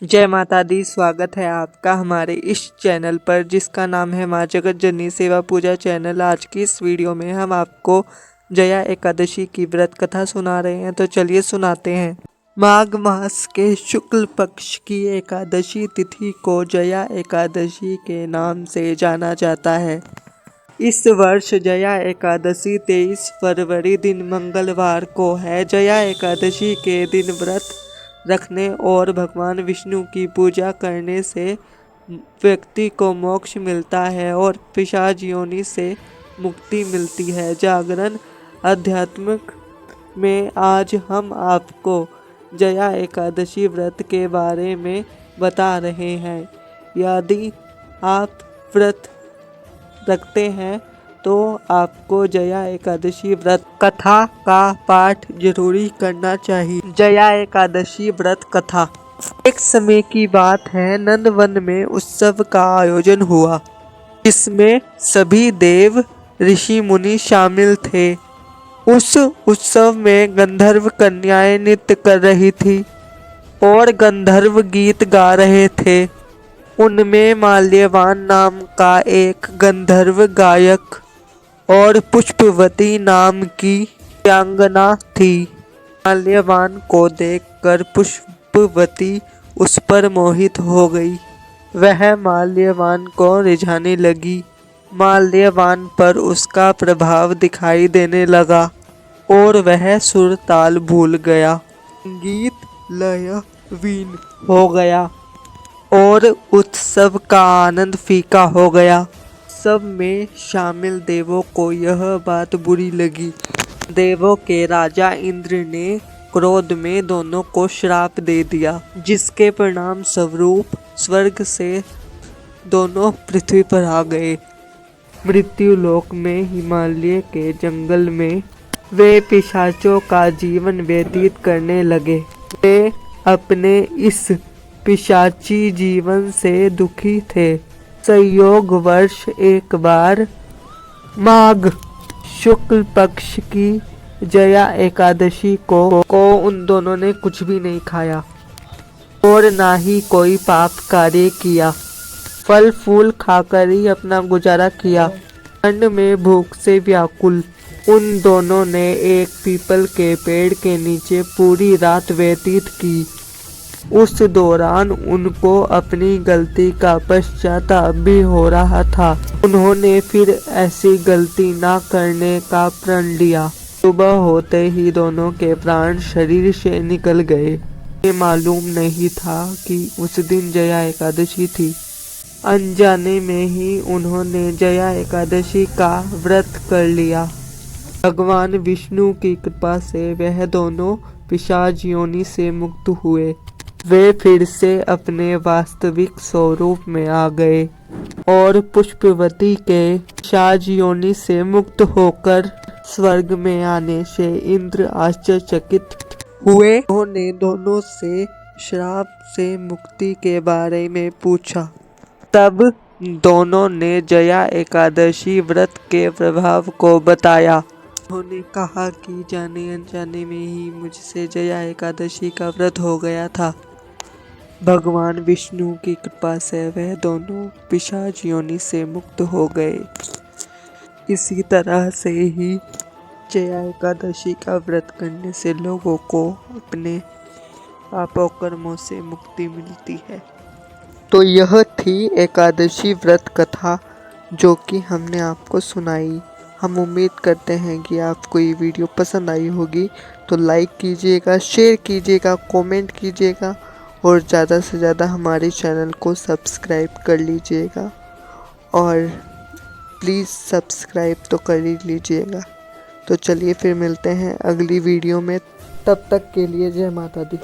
जय माता दी। स्वागत है आपका हमारे इस चैनल पर जिसका नाम है माँ जगत जननी सेवा पूजा चैनल। आज की इस वीडियो में हम आपको जया एकादशी की व्रत कथा सुना रहे हैं, तो चलिए सुनाते हैं। माघ मास के शुक्ल पक्ष की एकादशी तिथि को जया एकादशी के नाम से जाना जाता है। इस वर्ष जया एकादशी 23 फरवरी दिन मंगलवार को है। जया एकादशी के दिन व्रत रखने और भगवान विष्णु की पूजा करने से व्यक्ति को मोक्ष मिलता है और पिशाच योनि से मुक्ति मिलती है। जागरण आध्यात्मिक में आज हम आपको जया एकादशी व्रत के बारे में बता रहे हैं। यदि आप व्रत रखते हैं तो आपको जया एकादशी व्रत कथा का पाठ जरूरी करना चाहिए। जया एकादशी व्रत कथा। एक समय की बात है, नंदवन में उत्सव का आयोजन हुआ जिसमें सभी देव ऋषि मुनि शामिल थे। उस उत्सव में गंधर्व कन्याएं नृत्य कर रही थी और गंधर्व गीत गा रहे थे। उनमें माल्यवान नाम का एक गंधर्व गायक और पुष्पवती नाम की वीरांगना थी। माल्यवान को देखकर पुष्पवती उस पर मोहित हो गई। वह माल्यवान को रिझाने लगी। माल्यवान पर उसका प्रभाव दिखाई देने लगा और वह सुर ताल भूल गया। संगीत लय वीन हो गया और उत्सव का आनंद फीका हो गया। सब में शामिल देवों को यह बात बुरी लगी। देवों के राजा इंद्र ने क्रोध में दोनों को श्राप दे दिया, जिसके परिणाम स्वरूप स्वर्ग से दोनों पृथ्वी पर आ गए। मृत्यु लोक में हिमालय के जंगल में वे पिशाचों का जीवन व्यतीत करने लगे। वे अपने इस पिशाची जीवन से दुखी थे। संयोग वर्ष एक बार माघ शुक्ल पक्ष की जया एकादशी को उन दोनों ने कुछ भी नहीं खाया और ना ही कोई पाप कार्य किया। फल फूल खाकर ही अपना गुजारा किया। ठंड में भूख से व्याकुल उन दोनों ने एक पीपल के पेड़ के नीचे पूरी रात व्यतीत की। उस दौरान उनको अपनी गलती का पश्चाताप भी हो रहा था। उन्होंने फिर ऐसी गलती ना करने का प्रण लिया। सुबह होते ही दोनों के प्राण शरीर से निकल गए। ये मालूम नहीं था कि उस दिन जया एकादशी थी। अनजाने में ही उन्होंने जया एकादशी का व्रत कर लिया। भगवान विष्णु की कृपा से वह दोनों पिशाच योनि से मुक्त हुए। वे फिर से अपने वास्तविक स्वरूप में आ गए और पुष्पवती के पिशाच योनि से मुक्त होकर स्वर्ग में आने से इंद्र आश्चर्यचकित हुए। उन्होंने दोनों से श्राप से मुक्ति के बारे में पूछा। तब दोनों ने जया एकादशी व्रत के प्रभाव को बताया। उन्होंने कहा कि जाने अनजाने में ही मुझसे जया एकादशी का व्रत हो गया था। भगवान विष्णु की कृपा से वह दोनों पिशाच योनि से मुक्त हो गए। इसी तरह से ही जया एकादशी का व्रत करने से लोगों को अपने पापों कर्मों से मुक्ति मिलती है। तो यह थी एकादशी व्रत कथा जो कि हमने आपको सुनाई। हम उम्मीद करते हैं कि आपको ये वीडियो पसंद आई होगी। तो लाइक कीजिएगा, शेयर कीजिएगा, कमेंट कीजिएगा और ज़्यादा से ज़्यादा हमारे चैनल को सब्सक्राइब कर लीजिएगा। और प्लीज़ सब्सक्राइब तो कर ही लीजिएगा। तो चलिए फिर मिलते हैं अगली वीडियो में। तब तक के लिए जय माता दी।